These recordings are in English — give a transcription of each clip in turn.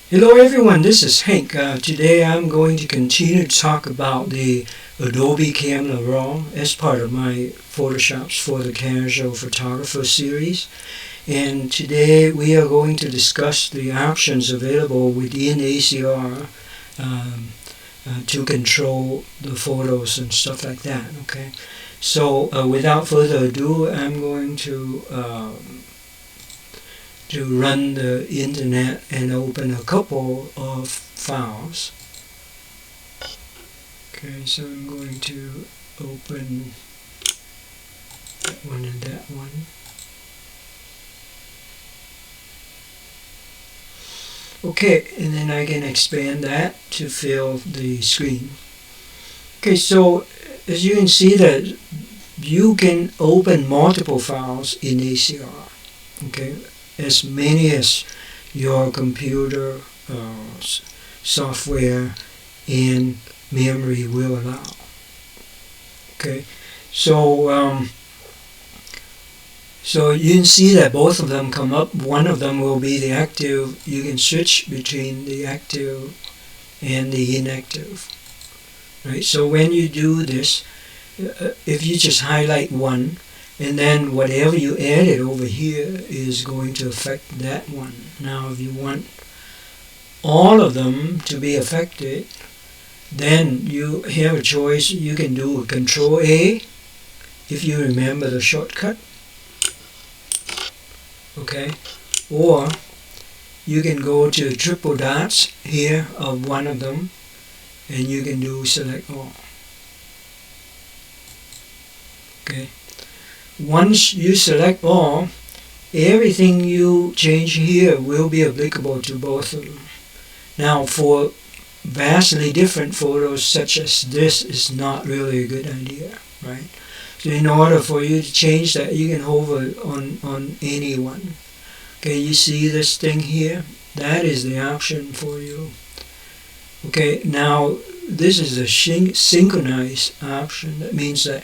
Hello everyone, this is Hank. Today I'm going to continue to talk about the Adobe Camera Raw as part of my Photoshops for the Casual Photographer series. And today we are going to discuss the options available within ACR to control the photos and stuff like that. Okay, so without further ado, I'm going to run the internet and open a couple of files. Okay, so I'm going to open that one and that one. Okay, and then I can expand that to fill the screen. Okay, so as you can see that you can open multiple files in ACR. Okay, as many as your computer, software, and memory will allow. Okay, so so you can see that both of them come up. One of them will be the active. You can switch between the active and the inactive. Right. So when you do this, if you just highlight one, and then whatever you added over here is going to affect that one. Now if you want all of them to be affected, then you have a choice. You can do a Control A if you remember the shortcut. Okay, or you can go to triple dots here of one of them and you can do Select All. Okay. Once you select all, everything you change here will be applicable to both of them. Now for vastly different photos such as this is not really a good idea, right? So in order for you to change that, you can hover on any one. Okay, you see this thing here? That is the option for you. Okay, now this is a synchronize option. That means that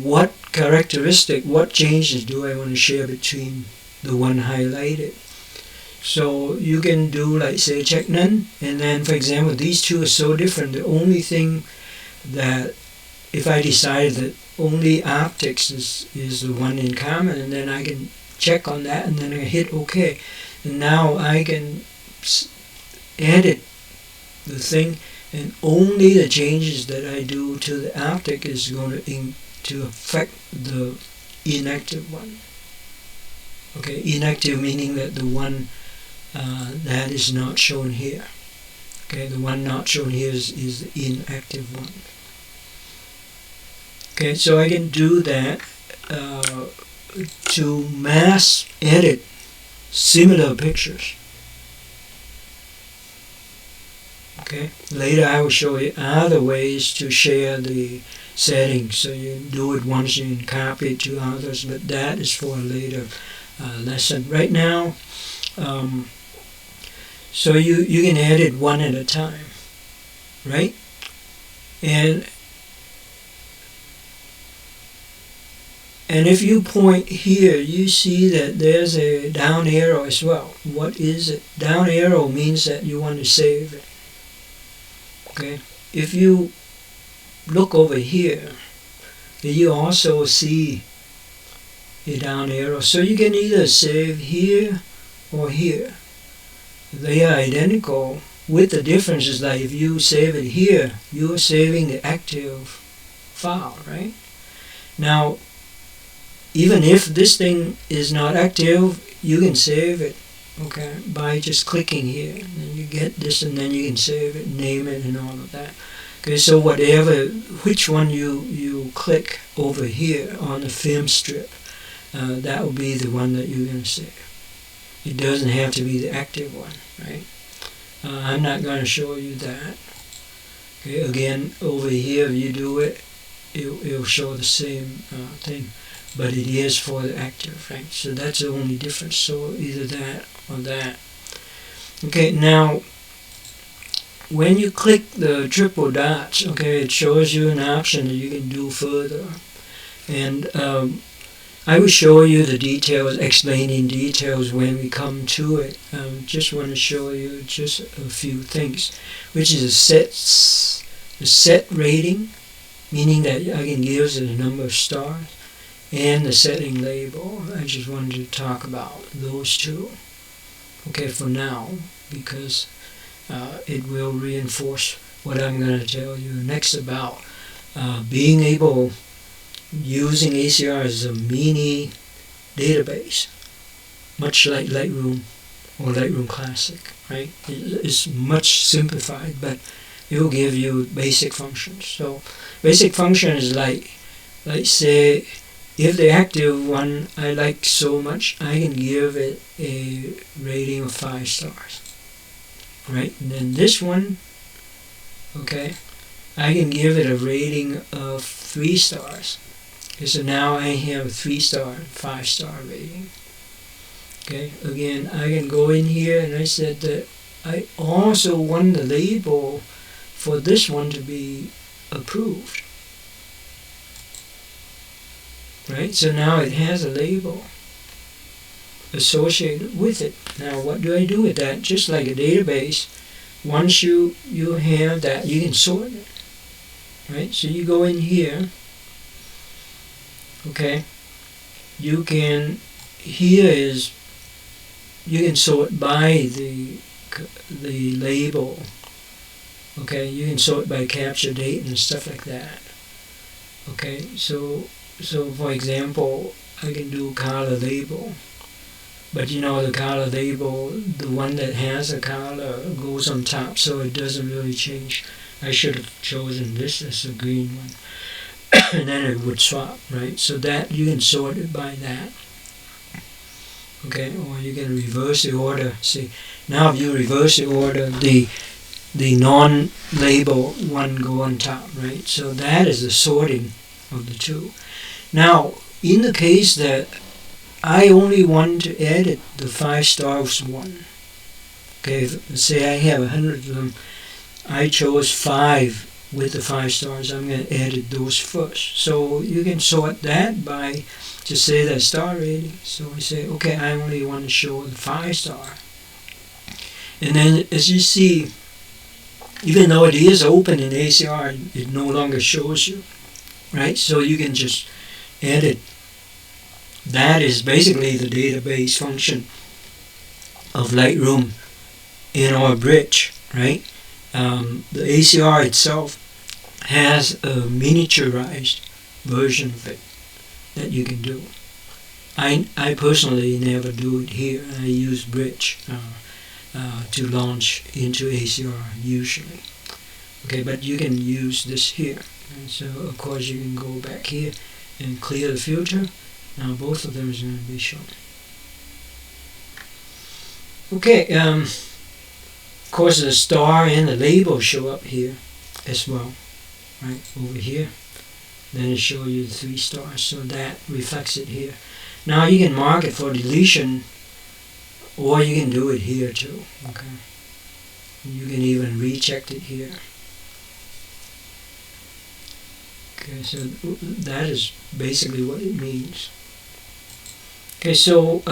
what characteristic, what changes do I want to share between the one highlighted. So you can do like say check none, and then for example these two are so different, the only thing that if I decide that only optics is the one in common, and then I can check on that and then I hit OK, and now I can edit the thing, and only the changes that I do to the optic is going to affect the inactive one. Okay, inactive meaning that the one that is not shown here. Okay, the one not shown here is the inactive one. Okay, so I can do that to mass edit similar pictures. Okay, later I will show you other ways to share the settings. So you do it once, you can copy it to others, but that is for a later lesson. Right now, so you can edit one at a time, right? And if you point here, you see that there's a down arrow as well. What is it? Down arrow means that you want to save it. Okay, if you look over here, you also see a down arrow. So you can either save here or here. They are identical, with the difference is that if you save it here, you are saving the active file, right? Now, even if this thing is not active, you can save it, okay, by just clicking here. And then you get this, and then you can save it, name it, and all of that. Okay, so whatever, which one you click over here on the film strip, that will be the one that you're going to save. It doesn't have to be the active one, right? I'm not going to show you that. Okay, again, over here, if you do it, it'll show the same thing, but it is for the active, right? So that's the only difference. So either that or that. Okay, now when you click the triple dots, okay, it shows you an option that you can do further. And I will show you the details, explaining details when we come to it. Just want to show you just a few things, which is the set rating, meaning that I can give it a number of stars, and the setting label. I just wanted to talk about those two, okay, for now, because it will reinforce what I'm going to tell you next about being able, using ACR as a mini database, much like Lightroom or Lightroom Classic, right? It's much simplified, but it will give you basic functions. So basic function is like say, if the active one I like so much, I can give it a rating of 5 stars, right? And then this one, okay, I can give it a rating of 3 stars. Okay, so now I have a 3-star, 5-star rating. Okay, again, I can go in here and I said that I also want the label for this one to be approved. Right, so now it has a label associated with it. Now what do I do with that? Just like a database, once you have that, you can sort it. Right, so you go in here, okay, you can, here is, you can sort by the label, okay, you can sort by capture date and stuff like that. Okay, so for example, I can do color label, but you know the color label, the one that has a color goes on top, so it doesn't really change. I should have chosen this as a green one, and then it would swap, right? So that you can sort it by that. Okay, or you can reverse the order. See, now if you reverse the order, the non-label one go on top, right? So that is the sorting of the two. Now, in the case that I only want to edit the 5 stars one, okay, say I have 100 of them, I chose 5 with the 5 stars, I'm going to edit those first. So you can sort that by, just say that star rating. So we say, okay, I only want to show the 5-star. And then as you see, even though it is open in ACR, it no longer shows you, right? So you can just edit. That is basically the database function of Lightroom in our bridge, right? The ACR itself has a miniaturized version of it that you can do. I personally never do it here. I use bridge to launch into ACR usually. Okay, but you can use this here. And so of course you can go back here and clear the filter. Now both of them is going to be shown. Okay, of course the star and the label show up here as well, right, over here. Then it shows you the 3 stars, so that reflects it here. Now you can mark it for deletion, or you can do it here too, okay. You can even recheck it here. Okay, so that is basically what it means. Okay, so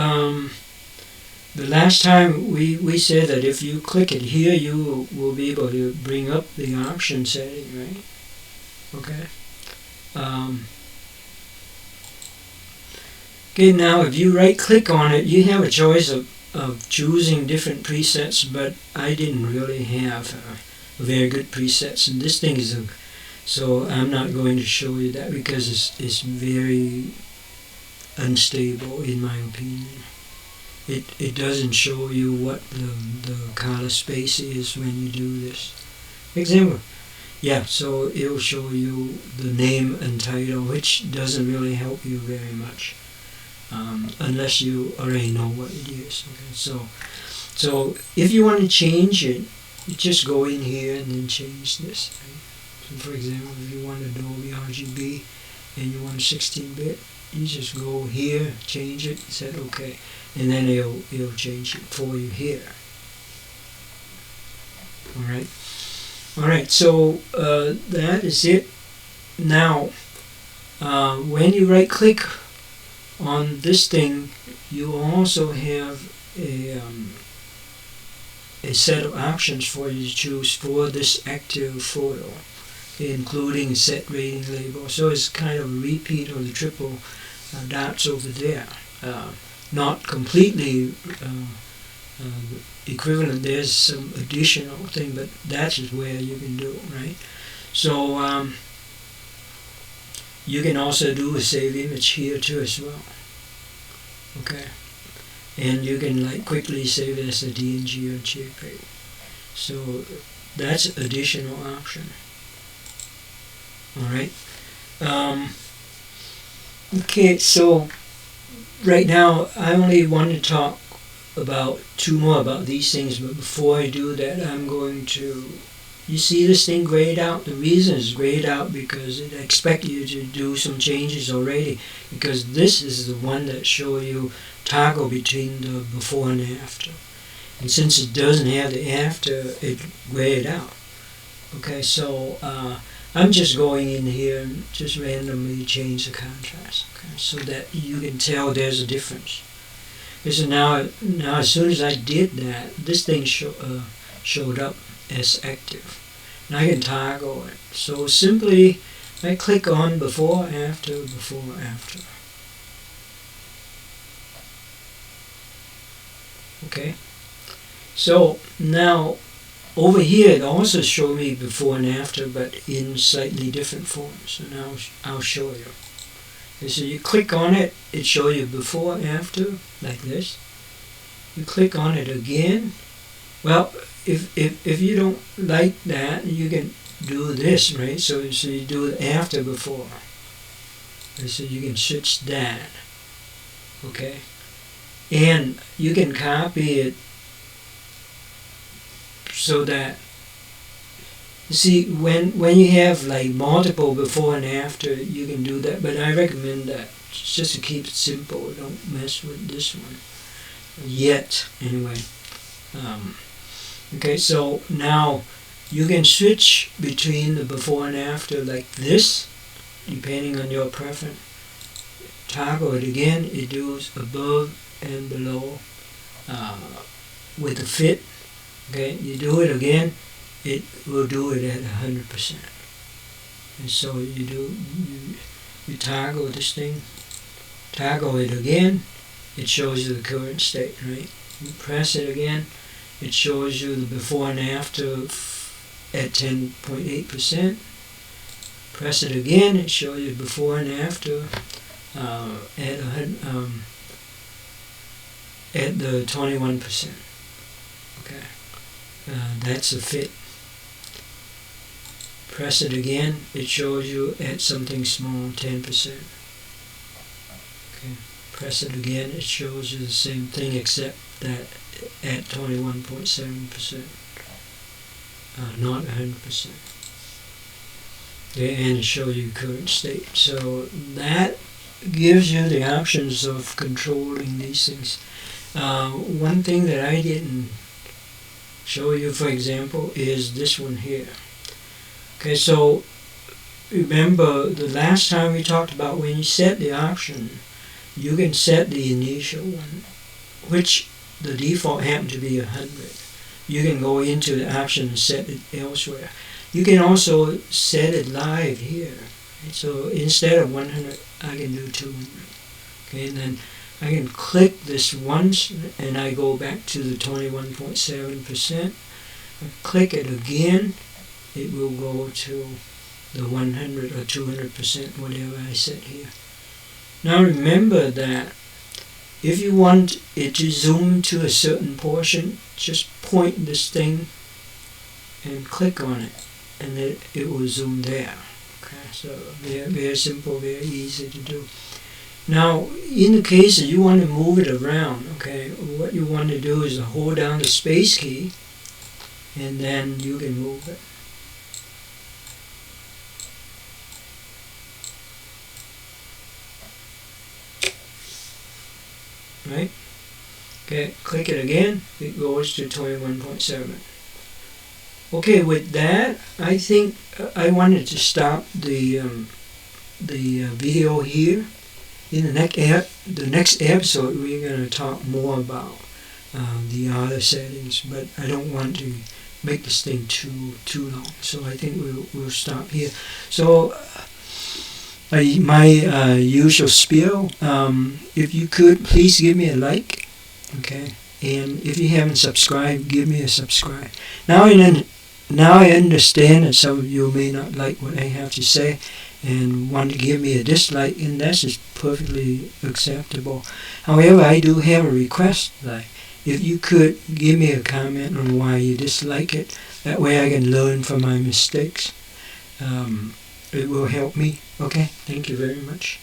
the last time we said that if you click it here, you will be able to bring up the option setting, right? Okay. Okay, now if you right click on it, you have a choice of choosing different presets, but I didn't really have very good presets, and this thing is so I'm not going to show you that because it's very unstable in my opinion. It doesn't show you what the color space is when you do this. Example. Yeah, so it will show you the name and title, which doesn't really help you very much unless you already know what it is. Okay, so if you want to change it, you just go in here and then change this. Right? So for example, if you want Adobe RGB and you want 16-bit, you just go here, change it, and say okay, and then it'll change it for you here. Alright, so that is it. Now, when you right click on this thing you also have a set of options for you to choose for this active photo, including set rating label. So it's kind of a repeat of the triple dots over there. Not completely equivalent. There's some additional thing, but that is where you can do, right? So you can also do a save image here too as well. Okay, and you can like quickly save it as a DNG or JPEG. So that's additional option. All right. Okay, so right now I only want to talk about two more about these things, but before I do that, I'm going to, you see this thing grayed out? The reason it's grayed out because it expects you to do some changes already, because this is the one that shows you toggle between the before and after. And since it doesn't have the after, it grayed out. Okay, so I'm just going in here and just randomly change the contrast, okay, so that you can tell there's a difference. So now as soon as I did that, this thing showed up as active. Now I can toggle it. So simply I click on before, after, before, after. Okay. So now over here it also shows me before and after, but in slightly different forms. So now I'll show you. Okay, so you click on it, it shows you before, after, like this. You click on it again. Well, if you don't like that, you can do this, right? So you do it after, before. And so you can switch that. Okay? And you can copy it so that, you see, when you have like multiple before and after, you can do that, but I recommend that just to keep it simple. Don't mess with this one yet, anyway. Okay, so now you can switch between the before and after like this, depending on your preference. Toggle it again, it does above and below with the fit. Okay, you do it again, it will do it at 100%. And so you toggle this thing, toggle it again, it shows you the current state, right? You press it again, it shows you the before and after at 10.8%. Press it again, it shows you before and after at the 21%. Okay. That's a fit. Press it again, it shows you at something small, 10%. Okay. Press it again, it shows you the same thing except that at 21.7%, not 100%. Okay, and it shows you current state. So that gives you the options of controlling these things. One thing that I didn't show you, for example, is this one here. Okay, so remember the last time we talked about when you set the option, you can set the initial one, which the default happened to be 100. You can go into the option and set it elsewhere. You can also set it live here. Right? So instead of 100, I can do 200. Okay, and then I can click this once and I go back to the 21.7%. I click it again, it will go to the 100 or 200%, whatever I set here. Now remember that if you want it to zoom to a certain portion, just point this thing and click on it, and it will zoom there. Okay, so very, very simple, very easy to do. Now, in the case that you want to move it around, okay, what you want to do is hold down the space key, and then you can move it. Right? Okay, click it again, it goes to 21.7. Okay, with that, I think I wanted to stop the video here, in the next episode, we're going to talk more about the other settings, but I don't want to make this thing too long, so I think we'll stop here. So my usual spiel, if you could please give me a like, okay, and if you haven't subscribed, give me a subscribe. Now I understand that some of you may not like what I have to say and want to give me a dislike, and that's just perfectly acceptable. However, I do have a request, like if you could give me a comment on why you dislike it, that way I can learn from my mistakes. It will help me. Okay, thank you very much.